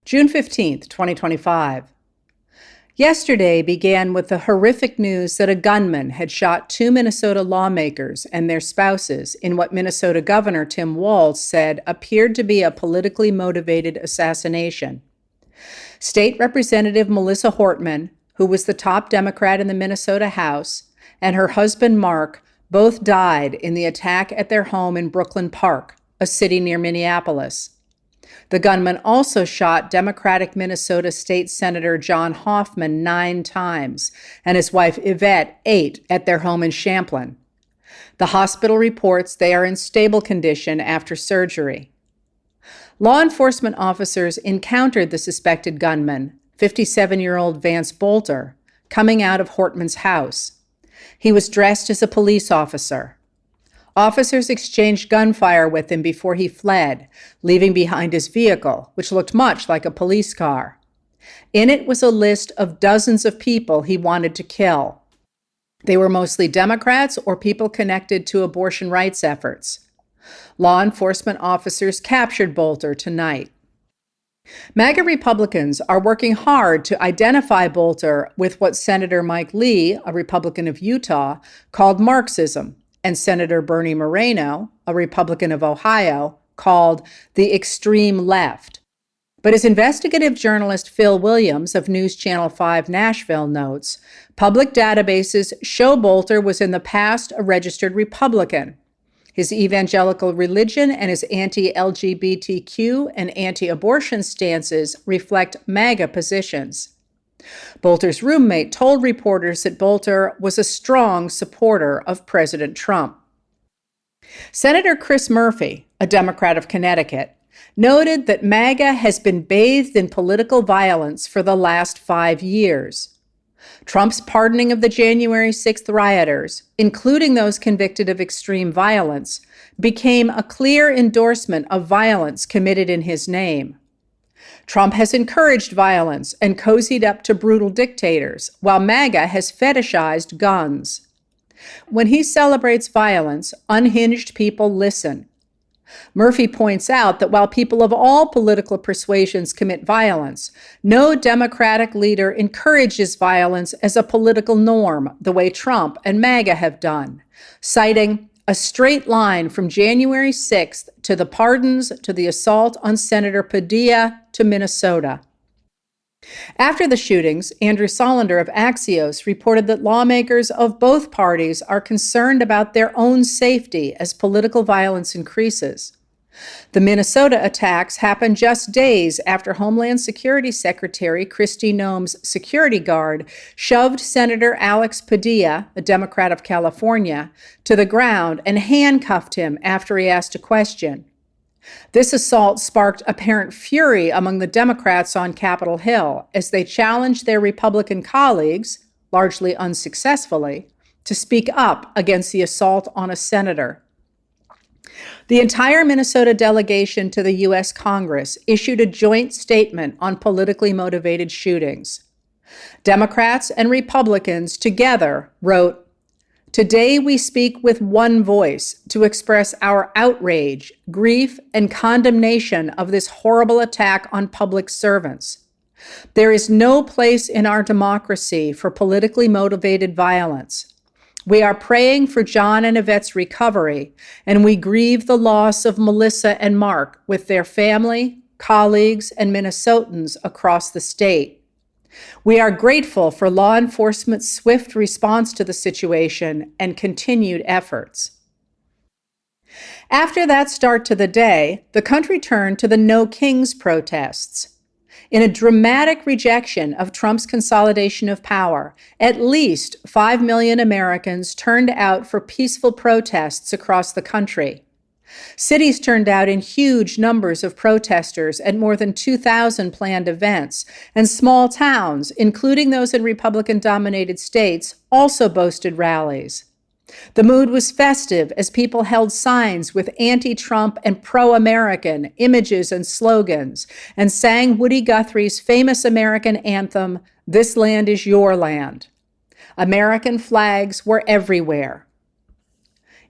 June 15th, 2025. Yesterday began with the horrific news that a gunman had shot two Minnesota lawmakers and their spouses in what Minnesota Governor Tim Walz said appeared to be a politically motivated assassination. State Representative Melissa Hortman, who was the top Democrat in the Minnesota House, and her husband Mark both died in the attack at their home in Brooklyn Park, a city near Minneapolis. The gunman also shot Democratic Minnesota State Senator John Hoffman 9 times and his wife Yvette 8 at their home in Champlain. The hospital reports they are in stable condition after surgery. Law enforcement officers encountered the suspected gunman, 57-year-old Vance Bolter, coming out of Hortman's house. He was dressed as a police officer. Officers exchanged gunfire with him before he fled, leaving behind his vehicle, which looked much like a police car. In it was a list of dozens of people he wanted to kill. They were mostly Democrats or people connected to abortion rights efforts. Law enforcement officers captured Bolter tonight. MAGA Republicans are working hard to identify Bolter with what Senator Mike Lee, a Republican of Utah, called Marxism, and Senator Bernie Moreno, a Republican of Ohio, called the extreme left. But as investigative journalist Phil Williams of News Channel 5 Nashville notes, public databases show Bolter was in the past a registered Republican. His evangelical religion and his anti-LGBTQ and anti-abortion stances reflect MAGA positions. Bolter's roommate told reporters that Bolter was a strong supporter of President Trump. Senator Chris Murphy, a Democrat of Connecticut, noted that MAGA has been bathed in political violence for the last 5 years. Trump's pardoning of the January 6th rioters, including those convicted of extreme violence, became a clear endorsement of violence committed in his name. Trump has encouraged violence and cozied up to brutal dictators, while MAGA has fetishized guns. When he celebrates violence, unhinged people listen. Murphy points out that while people of all political persuasions commit violence, no Democratic leader encourages violence as a political norm the way Trump and MAGA have done, citing a straight line from January 6th to the pardons to the assault on Senator Padilla to Minnesota. After the shootings, Andrew Solender of Axios reported that lawmakers of both parties are concerned about their own safety as political violence increases. The Minnesota attacks happened just days after Homeland Security Secretary Kristi Noem's security guard shoved Senator Alex Padilla, a Democrat of California, to the ground and handcuffed him after he asked a question. This assault sparked apparent fury among the Democrats on Capitol Hill as they challenged their Republican colleagues, largely unsuccessfully, to speak up against the assault on a senator. The entire Minnesota delegation to the U.S. Congress issued a joint statement on politically motivated shootings. Democrats and Republicans together wrote, "Today we speak with one voice to express our outrage, grief, and condemnation of this horrible attack on public servants. There is no place in our democracy for politically motivated violence. We are praying for John and Yvette's recovery, and we grieve the loss of Melissa and Mark with their family, colleagues, and Minnesotans across the state. We are grateful for law enforcement's swift response to the situation and continued efforts." After that start to the day, the country turned to the No Kings protests. In a dramatic rejection of Trump's consolidation of power, at least 5 million Americans turned out for peaceful protests across the country. Cities turned out in huge numbers of protesters at more than 2,000 planned events, and small towns, including those in Republican-dominated states, also boasted rallies. The mood was festive as people held signs with anti-Trump and pro-American images and slogans and sang Woody Guthrie's famous American anthem, "This Land is Your Land." American flags were everywhere.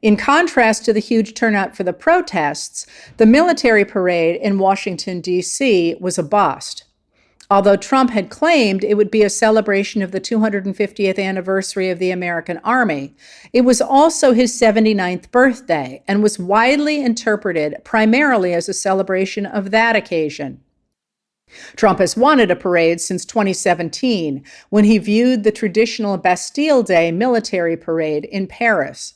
In contrast to the huge turnout for the protests, the military parade in Washington, D.C. was a bust. Although Trump had claimed it would be a celebration of the 250th anniversary of the American Army, it was also his 79th birthday and was widely interpreted primarily as a celebration of that occasion. Trump has wanted a parade since 2017, when he viewed the traditional Bastille Day military parade in Paris.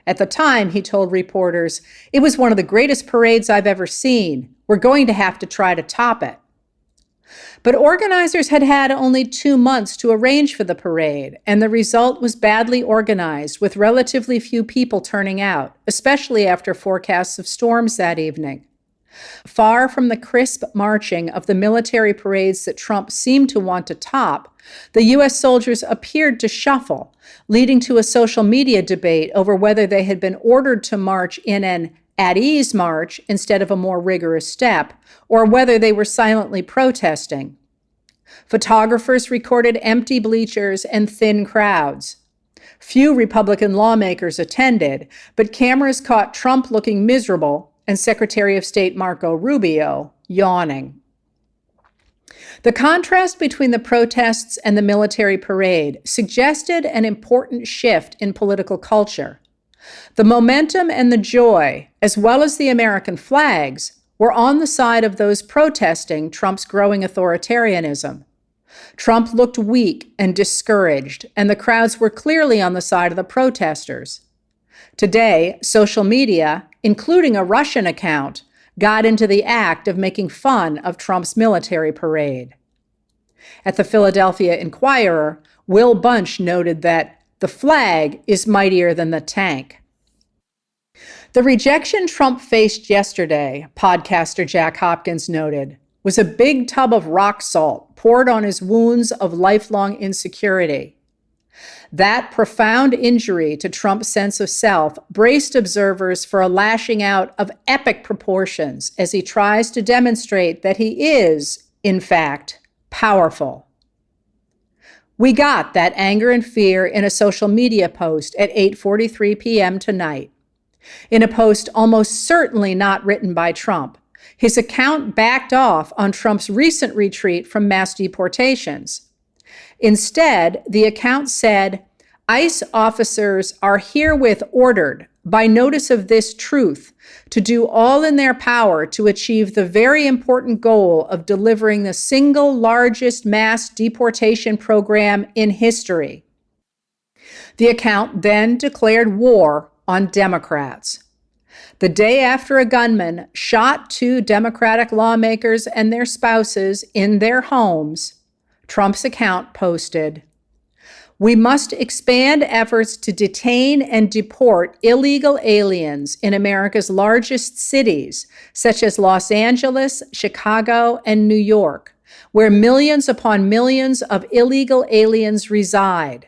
At the time, he told reporters, "It was one of the greatest parades I've ever seen. We're going to have to try to top it." But organizers had had only 2 months to arrange for the parade, and the result was badly organized, with relatively few people turning out, especially after forecasts of storms that evening. Far from the crisp marching of the military parades that Trump seemed to want to top, the U.S. soldiers appeared to shuffle, leading to a social media debate over whether they had been ordered to march in an at-ease march instead of a more rigorous step, or whether they were silently protesting. Photographers recorded empty bleachers and thin crowds. Few Republican lawmakers attended, but cameras caught Trump looking miserable and Secretary of State Marco Rubio yawning. The contrast between the protests and the military parade suggested an important shift in political culture. The momentum and the joy, as well as the American flags, were on the side of those protesting Trump's growing authoritarianism. Trump looked weak and discouraged, and the crowds were clearly on the side of the protesters. Today, social media, including a Russian account, got into the act of making fun of Trump's military parade. At the Philadelphia Inquirer, Will Bunch noted that the flag is mightier than the tank. The rejection Trump faced yesterday, podcaster Jack Hopkins noted, was a big tub of rock salt poured on his wounds of lifelong insecurity. That profound injury to Trump's sense of self braced observers for a lashing out of epic proportions as he tries to demonstrate that he is, in fact, powerful. We got that anger and fear in a social media post at 8:43 p.m. tonight. In a post almost certainly not written by Trump, his account backed off on Trump's recent retreat from mass deportations. Instead, the account said, "ICE officers are herewith ordered, by notice of this truth, to do all in their power to achieve the very important goal of delivering the single largest mass deportation program in history." The account then declared war on Democrats. The day after a gunman shot 2 Democratic lawmakers and their spouses in their homes, Trump's account posted, "We must expand efforts to detain and deport illegal aliens in America's largest cities, such as Los Angeles, Chicago, and New York, where millions upon millions of illegal aliens reside.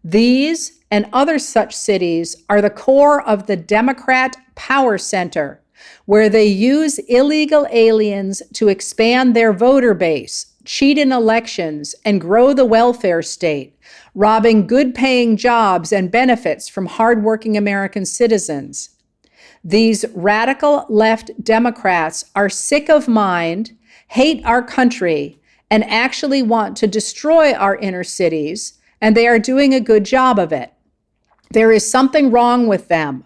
These and other such cities are the core of the Democrat power center, where they use illegal aliens to expand their voter base, cheat in elections, and grow the welfare state, robbing good-paying jobs and benefits from hardworking American citizens. These radical left Democrats are sick of mind, hate our country, and actually want to destroy our inner cities, and they are doing a good job of it. There is something wrong with them.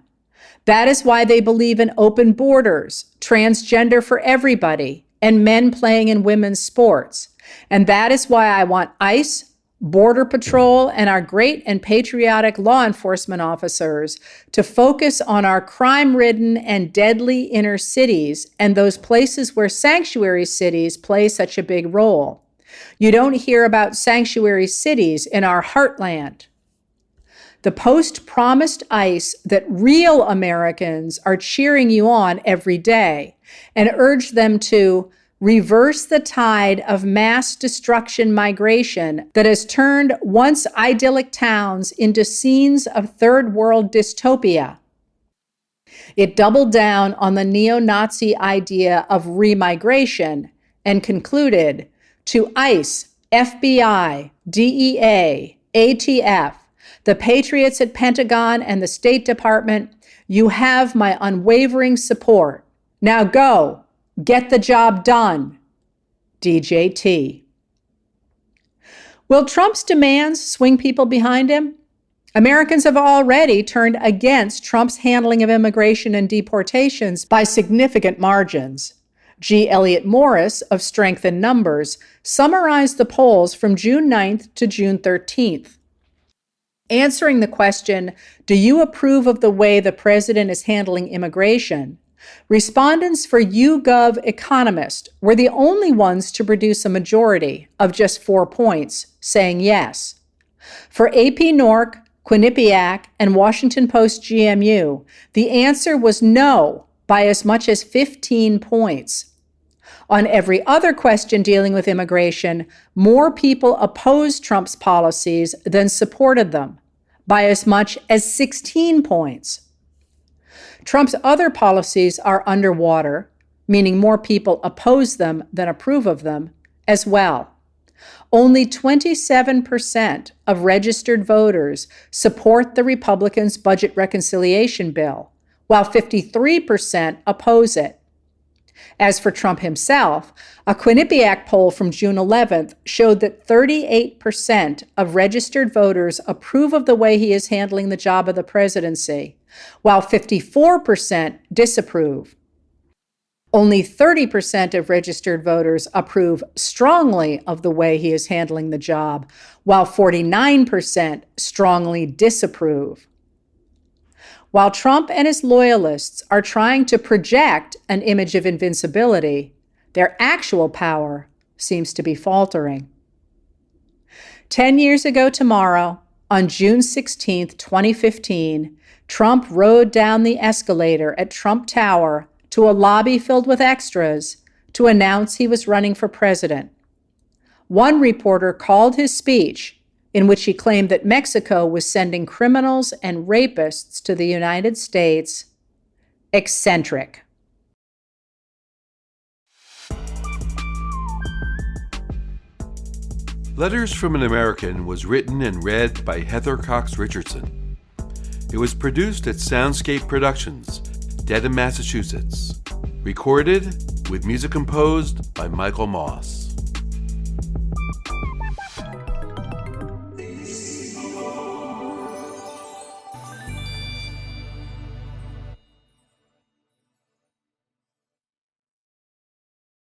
That is why they believe in open borders, transgender for everybody, and men playing in women's sports. And that is why I want ICE, Border Patrol, and our great and patriotic law enforcement officers to focus on our crime-ridden and deadly inner cities and those places where sanctuary cities play such a big role. You don't hear about sanctuary cities in our heartland. The Post promised ICE that real Americans are cheering you on every day and urged them to reverse the tide of mass destruction migration that has turned once idyllic towns into scenes of third world dystopia. It doubled down on the neo-Nazi idea of remigration and concluded, to ICE, FBI, DEA, ATF, the patriots at Pentagon and the State Department, you have my unwavering support. Now go, get the job done. DJT. Will Trump's demands swing people behind him? Americans have already turned against Trump's handling of immigration and deportations by significant margins. G. Elliott Morris of Strength in Numbers summarized the polls from June 9th to June 13th. Answering the question, "Do you approve of the way the president is handling immigration?" respondents for YouGov Economist were the only ones to produce a majority of just 4 points, saying yes. For AP Nork, Quinnipiac, and Washington Post GMU, the answer was no by as much as 15 points. On every other question dealing with immigration, more people opposed Trump's policies than supported them, by as much as 16 points. Trump's other policies are underwater, meaning more people oppose them than approve of them, as well. Only 27% of registered voters support the Republicans' budget reconciliation bill, while 53% oppose it. As for Trump himself, a Quinnipiac poll from June 11th showed that 38% of registered voters approve of the way he is handling the job of the presidency, while 54% disapprove. Only 30% of registered voters approve strongly of the way he is handling the job, while 49% strongly disapprove. While Trump and his loyalists are trying to project an image of invincibility, their actual power seems to be faltering. 10 years ago tomorrow, on June 16, 2015, Trump rode down the escalator at Trump Tower to a lobby filled with extras to announce he was running for president. One reporter called his speech, in which he claimed that Mexico was sending criminals and rapists to the United States, eccentric. Letters from an American was written and read by Heather Cox Richardson. It was produced at Soundscape Productions, Dedham, Massachusetts. Recorded with music composed by Michael Moss.